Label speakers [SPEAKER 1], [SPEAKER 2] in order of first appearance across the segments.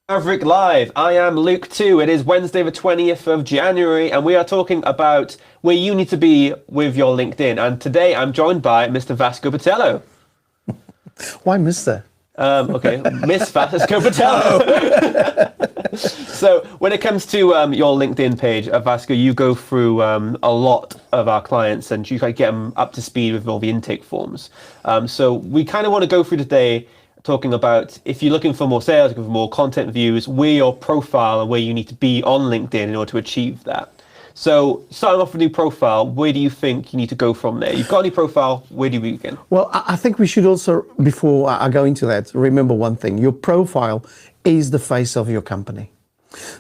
[SPEAKER 1] Maverrik Live. I am Luke too. It is Wednesday, the 20th of January, and we are talking about where you need to be with your LinkedIn. And today I'm joined by Mr. Vasco Patello.
[SPEAKER 2] Why Mr.?
[SPEAKER 1] Okay, Miss Vasco Patello. So when it comes to your LinkedIn page, Vasco, you go through a lot of our clients and you get them up to speed with all the intake forms. So we kind of want to go through today talking about if you're looking for more sales, looking for more content views, where your profile and where you need to be on LinkedIn in order to achieve that. So starting off with a new profile, where do you think you need to go from there? You've got a new profile, where do you begin?
[SPEAKER 2] Well, I think we should also, before I go into that, remember one thing. Your profile is the face of your company.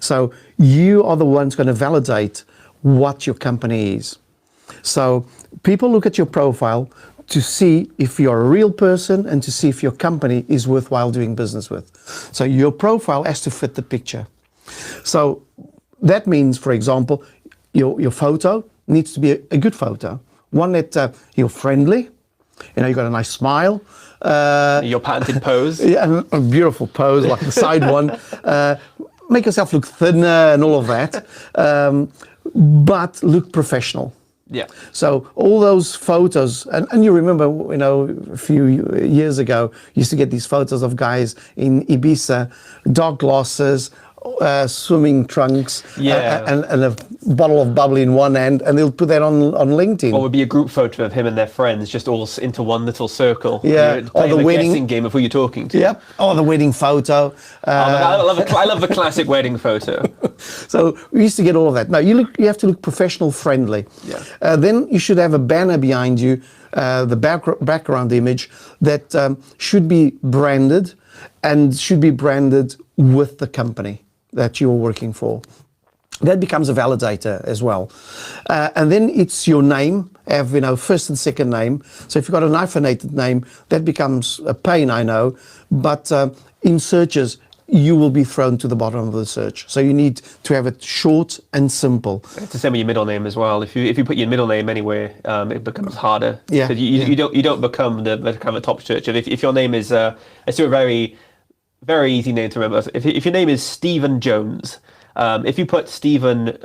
[SPEAKER 2] So you are the ones going to validate what your company is. So people look at your profile to see if you're a real person and to see if your company is worthwhile doing business with. So your profile has to fit the picture. So that means, for example, your photo needs to be a good photo. One that you're friendly, you've got a nice smile.
[SPEAKER 1] Your patented pose.
[SPEAKER 2] Yeah, and a beautiful pose, like the side one. Make yourself look thinner and all of that, but look professional.
[SPEAKER 1] Yeah.
[SPEAKER 2] So all those photos, and you remember, a few years ago, you used to get these photos of guys in Ibiza, dark glasses, swimming trunks, and a bottle of bubbly in one hand, and they'll put that on LinkedIn.
[SPEAKER 1] Or would be a group photo of him and their friends, just all into one little circle.
[SPEAKER 2] Yeah.
[SPEAKER 1] Or the guessing game of who you're talking to.
[SPEAKER 2] Yep. Or the wedding photo.
[SPEAKER 1] I love the classic wedding photo.
[SPEAKER 2] So we used to get all of that. No, you have to look professional friendly.
[SPEAKER 1] Yeah.
[SPEAKER 2] Then you should have a banner behind you, the background image that should be branded and should be branded with the company that you're working for. That becomes a validator as well. And then it's your name, have first and second name. So if you've got an hyphenated name, that becomes a pain, I know. But in searches, you will be thrown to the bottom of the search. So you need to have it short and simple.
[SPEAKER 1] It's the same with your middle name as well. If you put your middle name anywhere, it becomes harder.
[SPEAKER 2] Yeah.
[SPEAKER 1] You don't become the kind of top search. If your name is it's a very very easy name to remember. If your name is Stephen Jones, if you put Stephen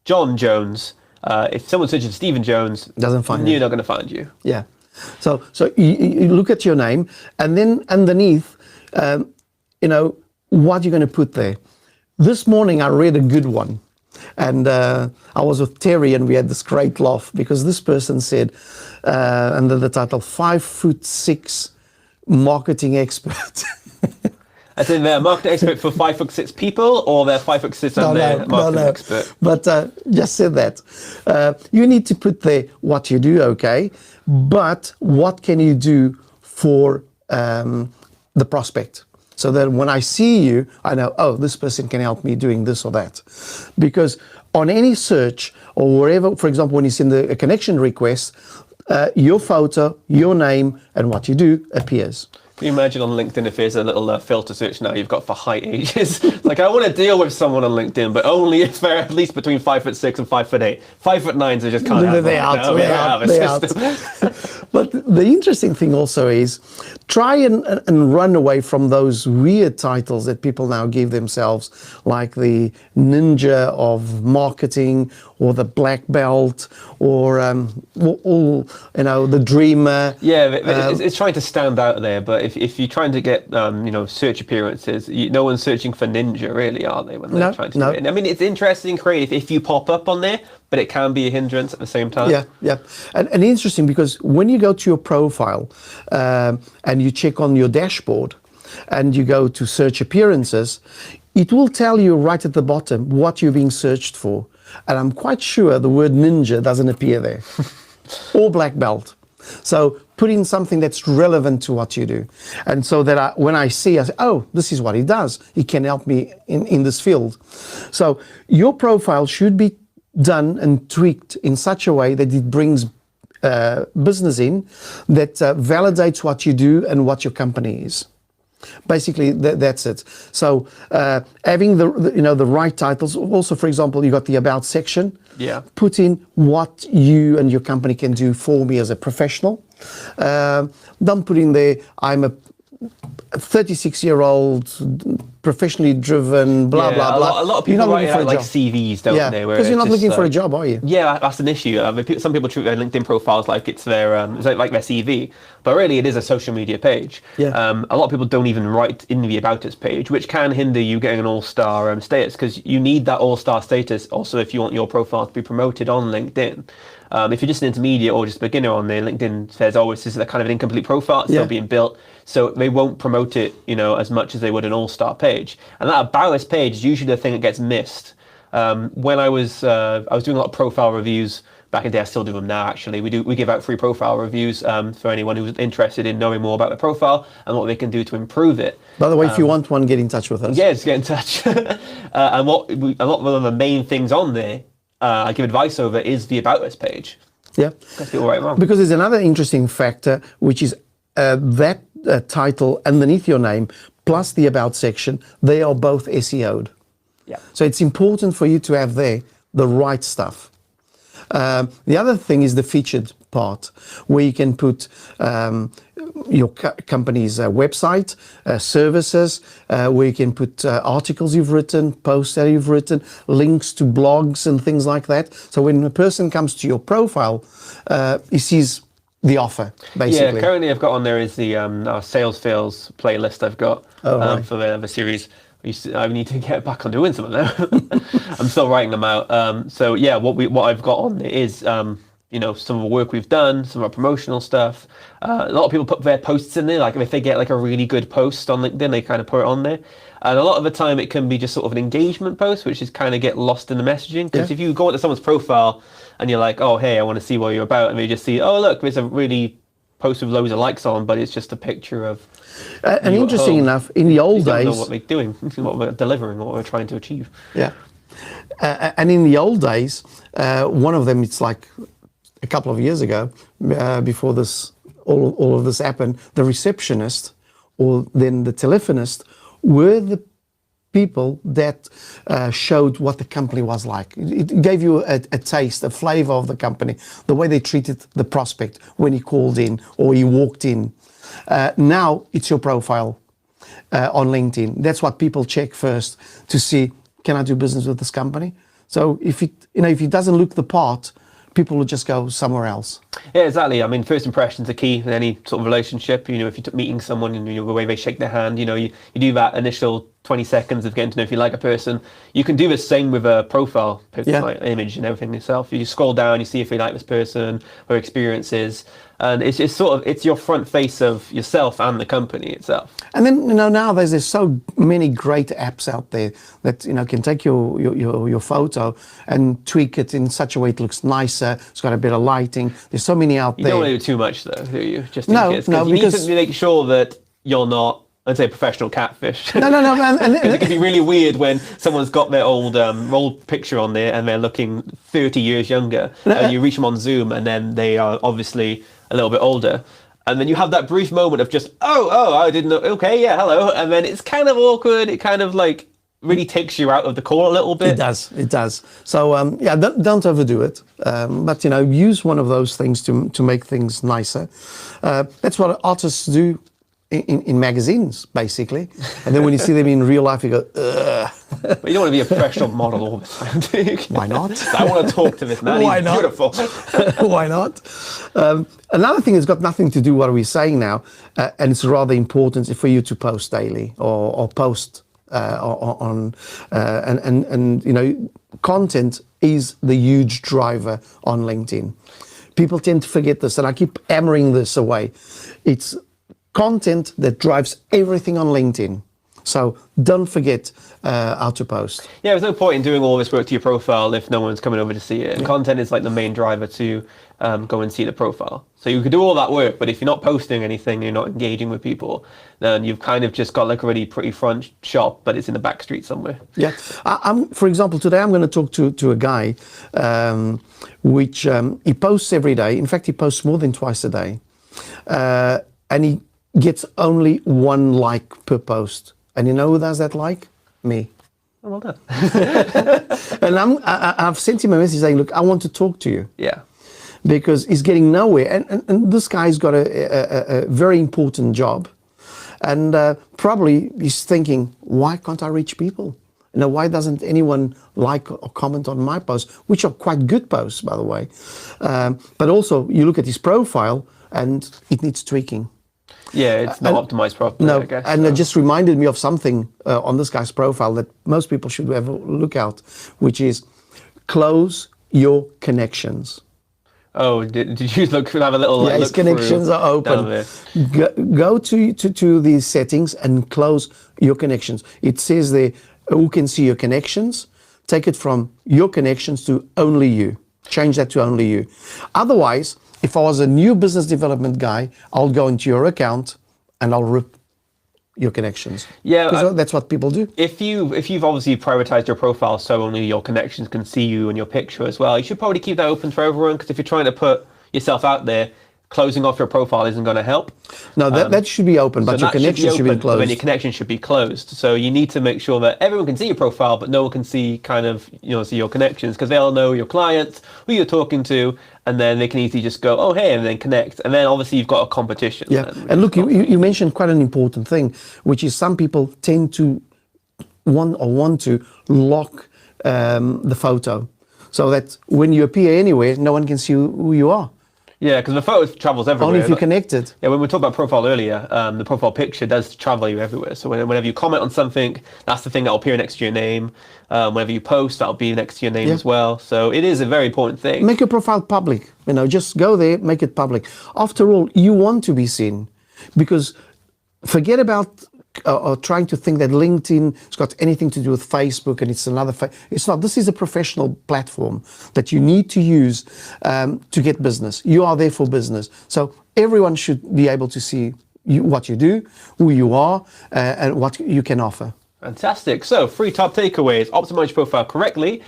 [SPEAKER 1] John Jones, if someone searches Stephen Jones,
[SPEAKER 2] doesn't find
[SPEAKER 1] you're not going to find you.
[SPEAKER 2] Yeah. So you look at your name, and then underneath, what you're going to put there. This morning I read a good one, and I was with Terry, and we had this great laugh because this person said, under the title, 5'6" marketing expert.
[SPEAKER 1] As in they're a marketing expert for 5'6" people, or they're 5'6" and they're marketing expert?
[SPEAKER 2] But just said that. You need to put there what you do, okay, but what can you do for the prospect? So that when I see you, I know, oh, this person can help me doing this or that. Because on any search or wherever, for example, when you send a connection request, your photo, your name, and what you do appears.
[SPEAKER 1] Can you imagine on LinkedIn if there's a little filter search now you've got for height ages? Like, I want to deal with someone on LinkedIn, but only if they're at least between 5'6" and 5'8". 5'9" are just kind of
[SPEAKER 2] they're out. But the interesting thing also is try and run away from those weird titles that people now give themselves, like the ninja of marketing or the black belt or the dreamer.
[SPEAKER 1] Yeah, it's trying to stand out there, but if you're trying to get search appearances, no one's searching for ninja, really, are they? When they're trying to do it? I mean, it's interesting, creative if you pop up on there, but it can be a hindrance at the same time.
[SPEAKER 2] Yeah. And interesting because when you go to your profile and you check on your dashboard and you go to search appearances, it will tell you right at the bottom what you're being searched for. And I'm quite sure the word ninja doesn't appear there, or black belt. So put in something that's relevant to what you do. And so that when I see, I say, oh, this is what he does. He can help me in this field. So your profile should be done and tweaked in such a way that it brings business in, that validates what you do and what your company is. Basically, that's it. So having the right titles. Also, for example, you got the about section.
[SPEAKER 1] Yeah.
[SPEAKER 2] Put in what you and your company can do for me as a professional. Don't put in there, I'm a 36-year-old, professionally driven, blah, blah, blah.
[SPEAKER 1] A lot of people write out like CVs, don't they?
[SPEAKER 2] Because you're not looking for a job, are you?
[SPEAKER 1] Yeah, that's an issue. Some people treat their LinkedIn profiles like it's their like their CV, but really it is a social media page.
[SPEAKER 2] Yeah.
[SPEAKER 1] A lot of people don't even write in the About Us page, which can hinder you getting an all-star status, because you need that all-star status also if you want your profile to be promoted on LinkedIn. If you're just an intermediate or just a beginner on there, LinkedIn says, oh, this is a kind of an incomplete profile, it's still being built. So they won't promote it, as much as they would an all-star page. And that About Us page is usually the thing that gets missed. When I was doing a lot of profile reviews back in the day, I still do them now actually. We give out free profile reviews for anyone who's interested in knowing more about the profile and what they can do to improve it.
[SPEAKER 2] By the way, if you want one, get in touch with us.
[SPEAKER 1] Yeah, just get in touch. And a lot of the main things on there I give advice over is the About Us page.
[SPEAKER 2] Yeah.
[SPEAKER 1] That's people right wrong.
[SPEAKER 2] Because there's another interesting factor, which is that title underneath your name plus the About section, they are both SEO'd.
[SPEAKER 1] Yeah.
[SPEAKER 2] So it's important for you to have there the right stuff. The other thing is the featured part, where you can put your company's website, services, where you can put articles you've written, posts that you've written, links to blogs and things like that. So when a person comes to your profile, he sees the offer, basically.
[SPEAKER 1] Yeah, currently I've got on there is the our sales fails playlist I've got for the series. I need to get back on doing some of them. I'm still writing them out. So yeah, what I've got on there is some of the work we've done, some of our promotional stuff. A lot of people put their posts in there, like if they get like a really good post on LinkedIn, they kind of put it on there. And a lot of the time it can be just sort of an engagement post, which is kind of get lost in the messaging. Because if you go into someone's profile and you're like, oh, hey, I want to see what you're about, and they just see, oh, look, there's a really post with loads of likes on, but it's just a picture of
[SPEAKER 2] and interesting enough, in the old days,
[SPEAKER 1] don't know what they're doing, what we're delivering, what we're trying to achieve.
[SPEAKER 2] Yeah. And in the old days, one of them, it's like a couple of years ago, before this, all of this happened, the receptionist or then the telephonist were the people that showed what the company was like. It gave you a taste, a flavor of the company, the way they treated the prospect when he called in or he walked in. Now it's your profile on LinkedIn. That's what people check first to see, can I do business with this company? So if it doesn't look the part, people will just go somewhere else.
[SPEAKER 1] Yeah, exactly. I mean, first impressions are key in any sort of relationship. If you're meeting someone and the way they shake their hand, you do that initial 20 seconds of getting to know if you like a person. You can do the same with a profile like image and everything yourself. You scroll down, you see if you like this person, their experiences, and it's your front face of yourself and the company itself. And
[SPEAKER 2] then nowadays there's so many great apps out there that can take your photo and tweak it in such a way it looks nicer. It's got a bit of lighting. There's so many out there. You don't want to do too much though, do you? Just in case. You need to make sure that you're not, I'd say, professional catfish. No. Because it can be really weird when someone's got their old picture on there and they're looking 30 years younger, and you reach them on Zoom and then they are obviously a little bit older. And then you have that brief moment of just, oh, I didn't know, okay, yeah, hello. And then it's kind of awkward. It kind of like really takes you out of the call a little bit. It does. So don't overdo it. But use one of those things to make things nicer. That's what artists do in magazines, basically. And then when you see them in real life, you go, ugh. But you don't want to be a professional model all the time, do you? Why not? I want to talk to this man. Why not? Beautiful. Why not? Another thing that's got nothing to do with what we're saying now, and it's rather important for you to post daily or post on content is the huge driver on LinkedIn. People tend to forget this, and I keep hammering this away. It's content that drives everything on LinkedIn. So don't forget how to post. Yeah, there's no point in doing all this work to your profile if no one's coming over to see it. And content is like the main driver to go and see the profile. So you could do all that work, but if you're not posting anything, you're not engaging with people, then you've kind of just got like a really pretty front shop, but it's in the back street somewhere. Yeah. For example, today I'm going to talk to a guy which he posts every day. In fact, he posts more than twice a day. And he gets only 1 like per post. And you know who does that like? Me. Oh, well done. And I've sent him a message saying, look, I want to talk to you. Yeah. Because he's getting nowhere. And this guy's got a very important job. And probably he's thinking, why can't I reach people? Why doesn't anyone like or comment on my posts, which are quite good posts, by the way. But also, you look at his profile, and it needs tweaking.
[SPEAKER 1] Yeah, it's not optimized properly,
[SPEAKER 2] No,
[SPEAKER 1] I guess.
[SPEAKER 2] and it just reminded me of something on this guy's profile that most people should have a look at, which is close your connections.
[SPEAKER 1] Oh, did you have a little
[SPEAKER 2] Yeah, his
[SPEAKER 1] look
[SPEAKER 2] connections
[SPEAKER 1] through
[SPEAKER 2] are open.
[SPEAKER 1] down there?
[SPEAKER 2] Go to these settings and close your connections. It says there, who can see your connections? Take it from your connections to only you. Change that to only you. Otherwise, if I was a new business development guy, I'll go into your account and I'll rip your connections.
[SPEAKER 1] Yeah,
[SPEAKER 2] because that's what people do.
[SPEAKER 1] If you've obviously prioritized your profile so only your connections can see you and your picture as well, you should probably keep that open for everyone, because if you're trying to put yourself out there, closing off your profile isn't going to help.
[SPEAKER 2] No, that should be open, but
[SPEAKER 1] So
[SPEAKER 2] your connections should be
[SPEAKER 1] but then
[SPEAKER 2] closed.
[SPEAKER 1] your connection should be closed. So you need to make sure that everyone can see your profile, but no one can see see your connections, because they'll know your clients, who you're talking to, and then they can easily just go, oh, hey, and then connect. And then obviously you've got a competition.
[SPEAKER 2] Yeah, and look, you mentioned quite an important thing, which is some people tend to want to lock the photo, so that when you appear anywhere, no one can see who you are.
[SPEAKER 1] Yeah, because the photo travels everywhere.
[SPEAKER 2] Only if you're connected.
[SPEAKER 1] Yeah, when we talked about profile earlier, the profile picture does travel you everywhere. So whenever you comment on something, that's the thing that'll appear next to your name. Whenever you post, that'll be next to your name as well. So it is a very important thing.
[SPEAKER 2] Make your profile public. Just go there, make it public. After all, you want to be seen, because forget about trying to think that LinkedIn has got anything to do with Facebook and it's another. It's not. This is a professional platform that you need to use to get business. You are there for business, so everyone should be able to see what you do, who you are, and what you can offer.
[SPEAKER 1] Fantastic. So 3 top takeaways: optimize your profile correctly,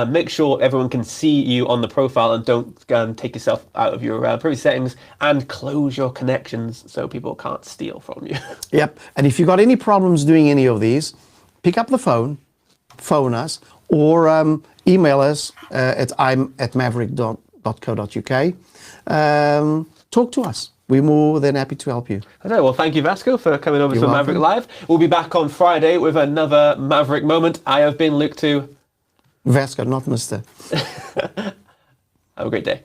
[SPEAKER 1] make sure everyone can see you on the profile, and don't take yourself out of your privacy settings, and close your connections so people can't steal from you.
[SPEAKER 2] Yep. And if you got any problems doing any of these, pick up the phone us, or email us at maverrik.co.uk. Talk to us. We're more than happy to help you.
[SPEAKER 1] Okay, well, thank you, Vasco, for coming over to
[SPEAKER 2] welcome.
[SPEAKER 1] Maverrik Live. We'll be back on Friday with another Maverrik moment. I have been Luke too.
[SPEAKER 2] Vasco, not Mr.
[SPEAKER 1] Have a great day.